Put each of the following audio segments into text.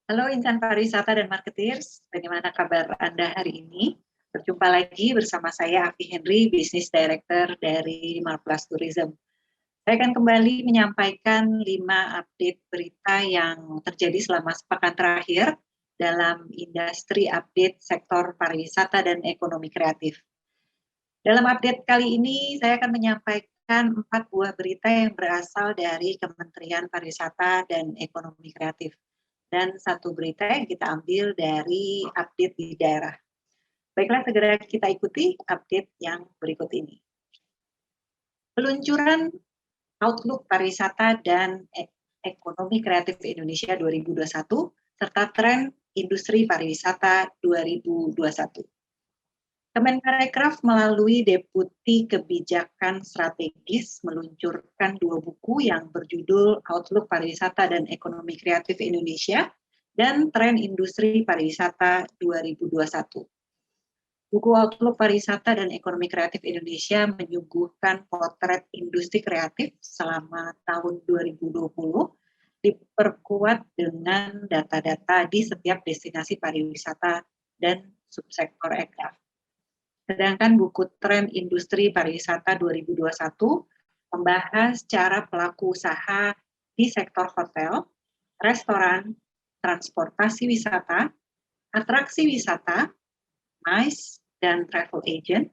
Halo insan pariwisata dan marketeers, bagaimana kabar Anda hari ini? Berjumpa lagi bersama saya Afi Henry, Business Director dari Marplas Tourism. Saya akan kembali menyampaikan 5 update berita yang terjadi selama sepekan terakhir dalam industri update sektor pariwisata dan ekonomi kreatif. Dalam update kali ini, saya akan menyampaikan 4 buah berita yang berasal dari Kementerian Pariwisata dan Ekonomi Kreatif. Dan 1 berita yang kita ambil dari update di daerah. Baiklah, segera kita ikuti update yang berikut ini. Peluncuran Outlook Pariwisata dan Ekonomi Kreatif Indonesia 2021 serta tren industri pariwisata 2021. Kemenparekraf melalui Deputi Kebijakan Strategis meluncurkan 2 buku yang berjudul Outlook Pariwisata dan Ekonomi Kreatif Indonesia dan Tren Industri Pariwisata 2021. Buku Outlook Pariwisata dan Ekonomi Kreatif Indonesia menyuguhkan potret industri kreatif selama tahun 2020, diperkuat dengan data-data di setiap destinasi pariwisata dan subsektor aircraft. Sedangkan buku Tren Industri Pariwisata 2021 membahas cara pelaku usaha di sektor hotel, restoran, transportasi wisata, atraksi wisata, MICE, dan travel agent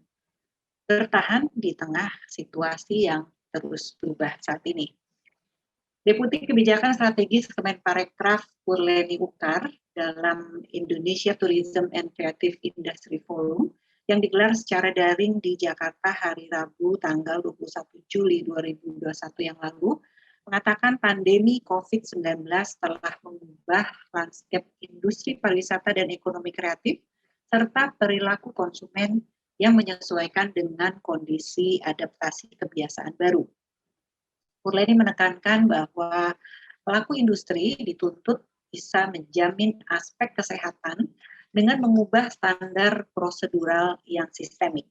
bertahan di tengah situasi yang terus berubah saat ini. Deputi Kebijakan Strategis Kemenparekraf Purleni Ukar dalam Indonesia Tourism and Creative Industry Forum yang digelar secara daring di Jakarta hari Rabu tanggal 21 Juli 2021 yang lalu, mengatakan pandemi COVID-19 telah mengubah landscape industri pariwisata dan ekonomi kreatif, serta perilaku konsumen yang menyesuaikan dengan kondisi adaptasi kebiasaan baru. Purleni menekankan bahwa pelaku industri dituntut bisa menjamin aspek kesehatan dengan mengubah standar prosedural yang sistemik.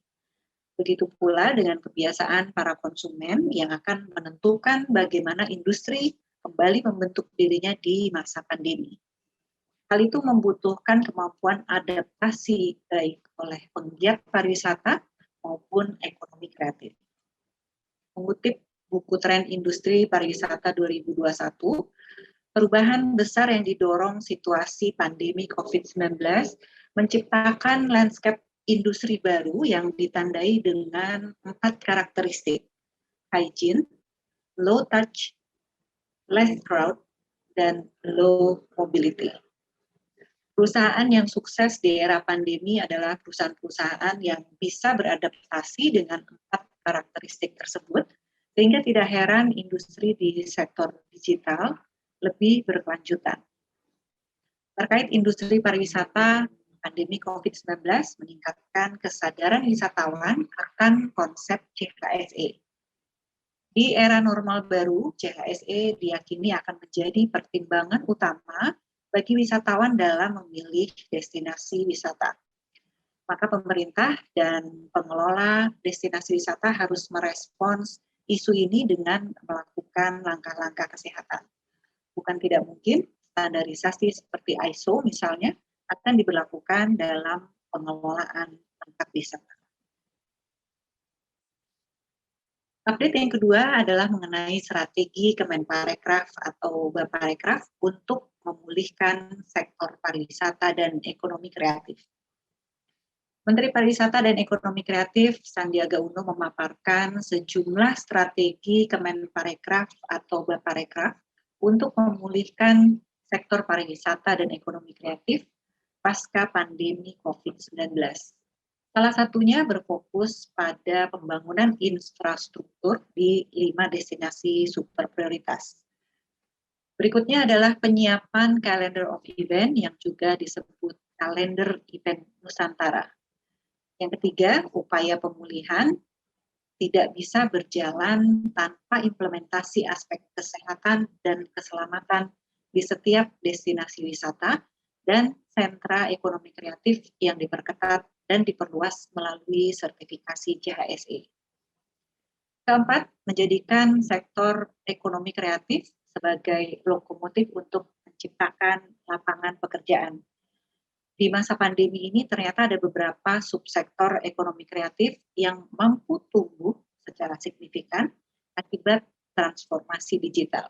Begitu pula dengan kebiasaan para konsumen yang akan menentukan bagaimana industri kembali membentuk dirinya di masa pandemi. Hal itu membutuhkan kemampuan adaptasi baik oleh penggiat pariwisata maupun ekonomi kreatif. Mengutip buku Tren Industri Pariwisata 2021, perubahan besar yang didorong situasi pandemi COVID-19 menciptakan landscape industri baru yang ditandai dengan 4 karakteristik: hygiene, low touch, less crowd, dan low mobility. Perusahaan yang sukses di era pandemi adalah perusahaan-perusahaan yang bisa beradaptasi dengan 4 karakteristik tersebut, sehingga tidak heran industri di sektor digital lebih berkelanjutan. Terkait industri pariwisata, pandemi COVID-19 meningkatkan kesadaran wisatawan akan konsep CHSE. Di era normal baru, CHSE diyakini akan menjadi pertimbangan utama bagi wisatawan dalam memilih destinasi wisata. Maka pemerintah dan pengelola destinasi wisata harus merespons isu ini dengan melakukan langkah-langkah kesehatan. Bukan tidak mungkin standarisasi seperti ISO misalnya akan diberlakukan dalam pengelolaan tempat wisata. Update yang kedua adalah mengenai strategi Kemenparekraf atau Baparekraf untuk memulihkan sektor pariwisata dan ekonomi kreatif. Menteri Pariwisata dan Ekonomi Kreatif Sandiaga Uno memaparkan sejumlah strategi Kemenparekraf atau Baparekraf untuk memulihkan sektor pariwisata dan ekonomi kreatif pasca pandemi COVID-19. Salah satunya berfokus pada pembangunan infrastruktur di 5 destinasi super prioritas. Berikutnya adalah penyiapan calendar of event yang juga disebut kalender event Nusantara. Yang ketiga, upaya pemulihan tidak bisa berjalan tanpa implementasi aspek kesehatan dan keselamatan di setiap destinasi wisata dan sentra ekonomi kreatif yang diperketat dan diperluas melalui sertifikasi CHSE. Keempat, menjadikan sektor ekonomi kreatif sebagai lokomotif untuk menciptakan lapangan pekerjaan. Di masa pandemi ini ternyata ada beberapa subsektor ekonomi kreatif yang mampu tumbuh secara signifikan akibat transformasi digital.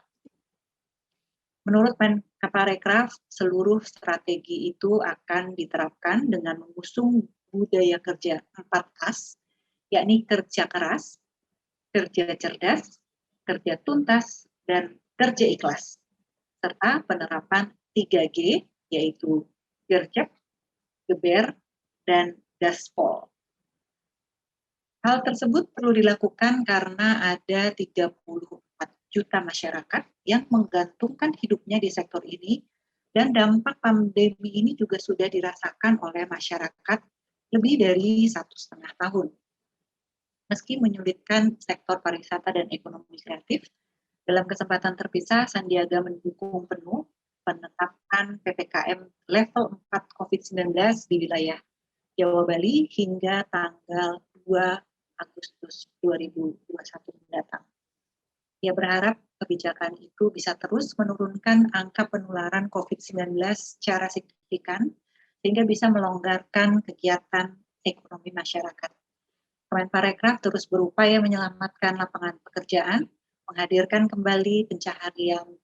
Menurut Menparekraf, seluruh strategi itu akan diterapkan dengan mengusung budaya kerja 4 As, yakni kerja keras, kerja cerdas, kerja tuntas, dan kerja ikhlas, serta penerapan 3G, yaitu gercep, geber, dan gaspol. Hal tersebut perlu dilakukan karena ada 34 juta masyarakat yang menggantungkan hidupnya di sektor ini, dan dampak pandemi ini juga sudah dirasakan oleh masyarakat lebih dari 1,5 tahun. Meski menyulitkan sektor pariwisata dan ekonomi kreatif, dalam kesempatan terpisah Sandiaga mendukung penuh penetapan PPKM level 4 COVID-19 di wilayah Jawa Bali hingga tanggal 2 Agustus 2021 mendatang. Ia berharap kebijakan itu bisa terus menurunkan angka penularan COVID-19 secara signifikan sehingga bisa melonggarkan kegiatan ekonomi masyarakat. Kemenparekraf terus berupaya menyelamatkan lapangan pekerjaan, menghadirkan kembali pencaharian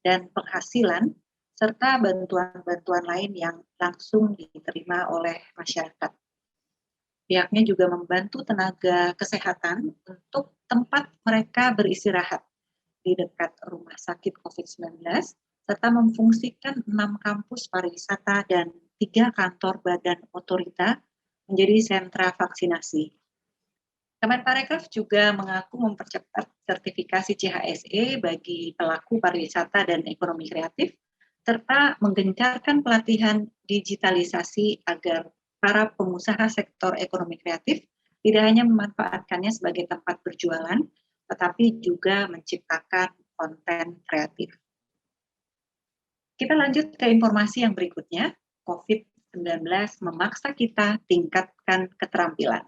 dan penghasilan, serta bantuan-bantuan lain yang langsung diterima oleh masyarakat. Pihaknya juga membantu tenaga kesehatan untuk tempat mereka beristirahat di dekat rumah sakit COVID-19, serta memfungsikan 6 kampus pariwisata dan 3 kantor badan otorita menjadi sentra vaksinasi. Kemenparekraf juga mengaku mempercepat sertifikasi CHSE bagi pelaku pariwisata dan ekonomi kreatif, serta menggencarkan pelatihan digitalisasi agar para pengusaha sektor ekonomi kreatif tidak hanya memanfaatkannya sebagai tempat berjualan, tetapi juga menciptakan konten kreatif. Kita lanjut ke informasi yang berikutnya. COVID-19 memaksa kita tingkatkan keterampilan.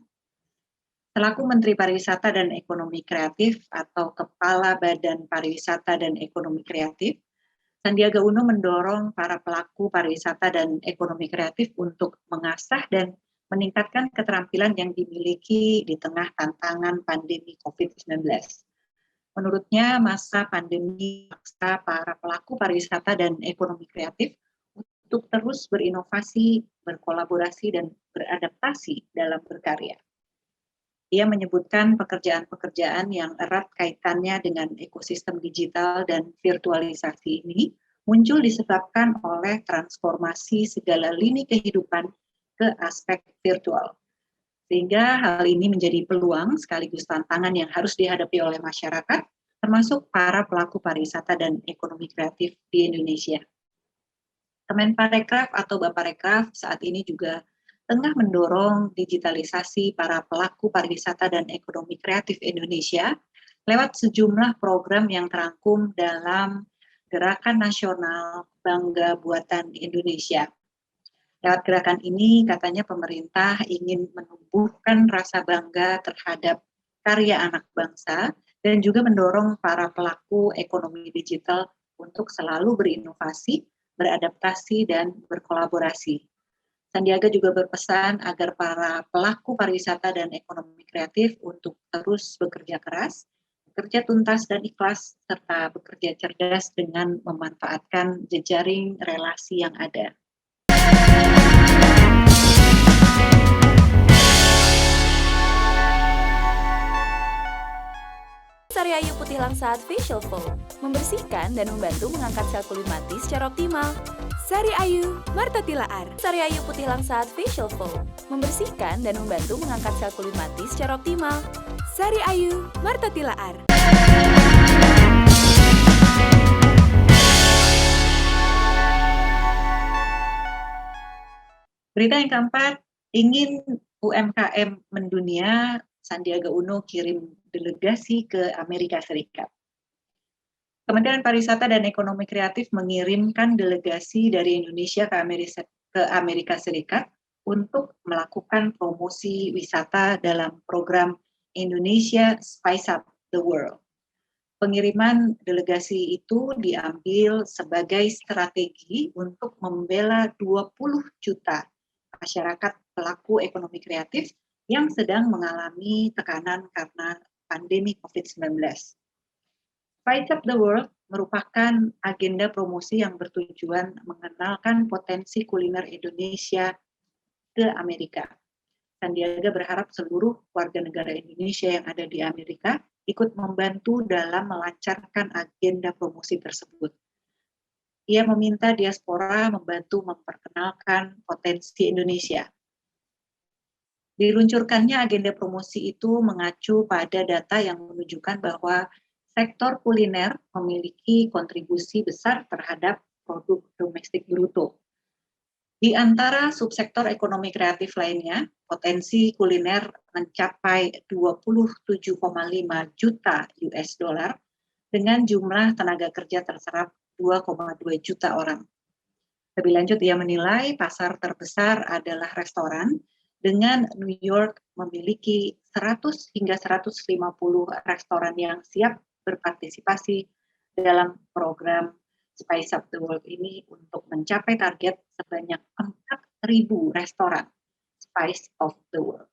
Selaku Menteri Pariwisata dan Ekonomi Kreatif atau Kepala Badan Pariwisata dan Ekonomi Kreatif, Sandiaga Uno mendorong para pelaku pariwisata dan ekonomi kreatif untuk mengasah dan meningkatkan keterampilan yang dimiliki di tengah tantangan pandemi COVID-19. Menurutnya, masa pandemi memaksa para pelaku pariwisata dan ekonomi kreatif untuk terus berinovasi, berkolaborasi, dan beradaptasi dalam berkarya. Ia menyebutkan pekerjaan-pekerjaan yang erat kaitannya dengan ekosistem digital dan virtualisasi ini muncul disebabkan oleh transformasi segala lini kehidupan ke aspek virtual. Sehingga hal ini menjadi peluang sekaligus tantangan yang harus dihadapi oleh masyarakat, termasuk para pelaku pariwisata dan ekonomi kreatif di Indonesia. Kemenparekraf atau Baparekraf saat ini juga tengah mendorong digitalisasi para pelaku pariwisata dan ekonomi kreatif Indonesia lewat sejumlah program yang terangkum dalam Gerakan Nasional Bangga Buatan Indonesia. Lewat gerakan ini, katanya pemerintah ingin menumbuhkan rasa bangga terhadap karya anak bangsa dan juga mendorong para pelaku ekonomi digital untuk selalu berinovasi, beradaptasi, dan berkolaborasi. Sandiaga juga berpesan agar para pelaku pariwisata dan ekonomi kreatif untuk terus bekerja keras, bekerja tuntas dan ikhlas, serta bekerja cerdas dengan memanfaatkan jejaring relasi yang ada. Sari Ayu Putih Langsat Facial Foam membersihkan dan membantu mengangkat sel kulit mati secara optimal. Sari Ayu Marta Tilaar. Sari Ayu Putih Langsat Facial Foam membersihkan dan membantu mengangkat sel kulit mati secara optimal. Sari Ayu Marta Tilaar. Berita yang keempat, ingin UMKM mendunia, Sandiaga Uno kirim delegasi ke Amerika Serikat. Kementerian Pariwisata dan Ekonomi Kreatif mengirimkan delegasi dari Indonesia ke Amerika Serikat untuk melakukan promosi wisata dalam program Indonesia Spice Up the World. Pengiriman delegasi itu diambil sebagai strategi untuk membela 20 juta masyarakat pelaku ekonomi kreatif yang sedang mengalami tekanan karena pandemi COVID-19. Spice Up the World merupakan agenda promosi yang bertujuan mengenalkan potensi kuliner Indonesia ke Amerika. Sandiaga berharap seluruh warga negara Indonesia yang ada di Amerika ikut membantu dalam melancarkan agenda promosi tersebut. Ia meminta diaspora membantu memperkenalkan potensi Indonesia. Diluncurkannya agenda promosi itu mengacu pada data yang menunjukkan bahwa sektor kuliner memiliki kontribusi besar terhadap produk domestik bruto. Di antara subsektor ekonomi kreatif lainnya, potensi kuliner mencapai 27,5 juta US dollar dengan jumlah tenaga kerja terserap 2,2 juta orang. Lebih lanjut, ia menilai pasar terbesar adalah restoran, dengan New York memiliki 100 hingga 150 restoran yang siap berpartisipasi dalam program Spice Up the World ini untuk mencapai target sebanyak 4.000 restoran Spice of the World.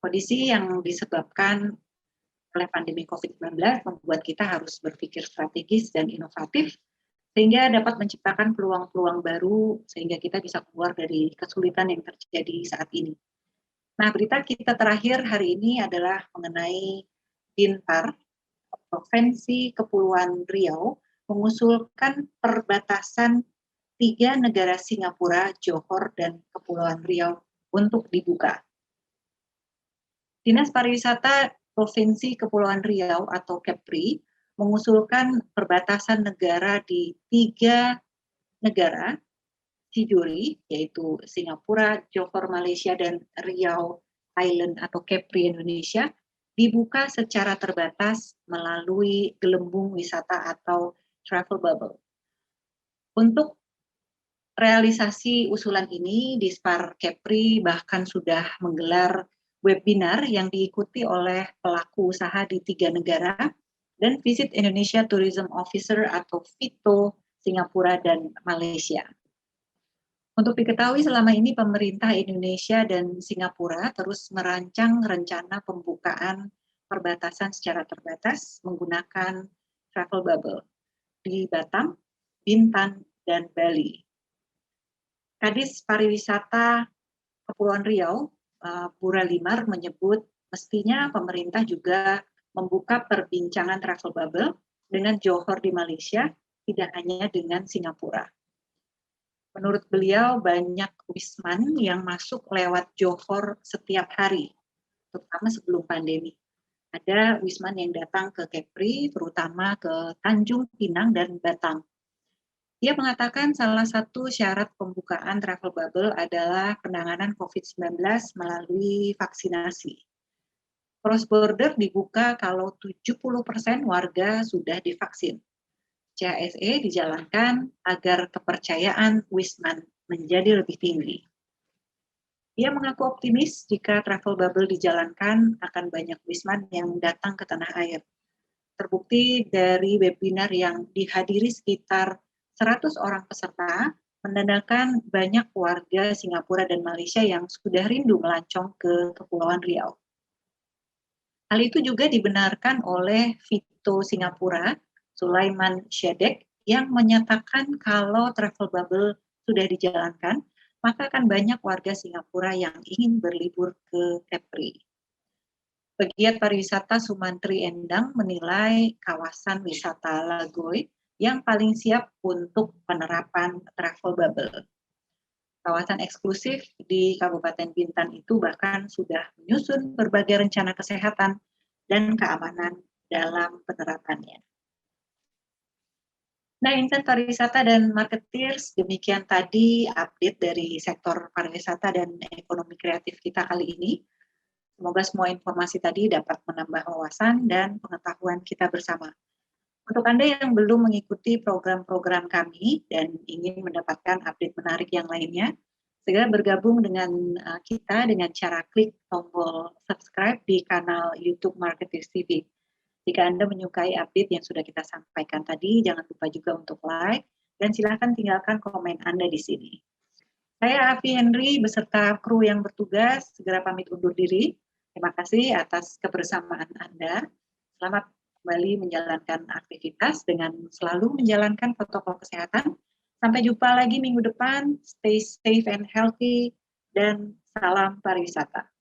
Kondisi yang disebabkan oleh pandemi COVID-19 membuat kita harus berpikir strategis dan inovatif sehingga dapat menciptakan peluang-peluang baru sehingga kita bisa keluar dari kesulitan yang terjadi saat ini. Nah, berita kita terakhir hari ini adalah mengenai Bintar, Provinsi Kepulauan Riau, mengusulkan perbatasan 3 negara Singapura, Johor, dan Kepulauan Riau untuk dibuka. Dinas Pariwisata Provinsi Kepulauan Riau atau Kepri mengusulkan perbatasan negara di 3 negara Tiduri, yaitu Singapura, Johor Malaysia, dan Riau Island atau Kepri Indonesia, dibuka secara terbatas melalui gelembung wisata atau travel bubble. Untuk realisasi usulan ini, Dispar Kepri bahkan sudah menggelar webinar yang diikuti oleh pelaku usaha di 3 negara dan Visit Indonesia Tourism Officer atau VITO Singapura dan Malaysia. Untuk diketahui, selama ini pemerintah Indonesia dan Singapura terus merancang rencana pembukaan perbatasan secara terbatas menggunakan travel bubble di Batam, Bintan, dan Bali. Kadis Pariwisata Kepulauan Riau, Bu Ralimar, menyebut mestinya pemerintah juga membuka perbincangan travel bubble dengan Johor di Malaysia, tidak hanya dengan Singapura. Menurut beliau, banyak wisman yang masuk lewat Johor setiap hari, terutama sebelum pandemi. Ada wisman yang datang ke Kepri, terutama ke Tanjung Pinang dan Batam. Ia mengatakan salah satu syarat pembukaan travel bubble adalah penanganan COVID-19 melalui vaksinasi. Cross border dibuka kalau 70% warga sudah divaksin. CHSE dijalankan agar kepercayaan wisman menjadi lebih tinggi. Ia mengaku optimis jika travel bubble dijalankan akan banyak wisman yang datang ke tanah air. Terbukti dari webinar yang dihadiri sekitar 100 orang peserta, menandakan banyak warga Singapura dan Malaysia yang sudah rindu melancong ke Kepulauan Riau. Hal itu juga dibenarkan oleh VITO Singapura, Sulaiman Shedek, yang menyatakan kalau travel bubble sudah dijalankan, maka akan banyak warga Singapura yang ingin berlibur ke Kepri. Pegiat pariwisata Sumantri Endang menilai kawasan wisata Lagoy yang paling siap untuk penerapan travel bubble. Kawasan eksklusif di Kabupaten Bintan itu bahkan sudah menyusun berbagai rencana kesehatan dan keamanan dalam penerapannya. Nah, insan pariwisata dan marketeers, demikian tadi update dari sektor pariwisata dan ekonomi kreatif kita kali ini. Semoga semua informasi tadi dapat menambah wawasan dan pengetahuan kita bersama. Untuk Anda yang belum mengikuti program-program kami dan ingin mendapatkan update menarik yang lainnya, segera bergabung dengan kita dengan cara klik tombol subscribe di kanal YouTube Marketeers TV. Jika Anda menyukai update yang sudah kita sampaikan tadi, jangan lupa juga untuk like, dan silakan tinggalkan komen Anda di sini. Saya Afi Henry beserta kru yang bertugas segera pamit undur diri. Terima kasih atas kebersamaan Anda. Selamat kembali menjalankan aktivitas dengan selalu menjalankan protokol kesehatan. Sampai jumpa lagi minggu depan. Stay safe and healthy, dan salam pariwisata.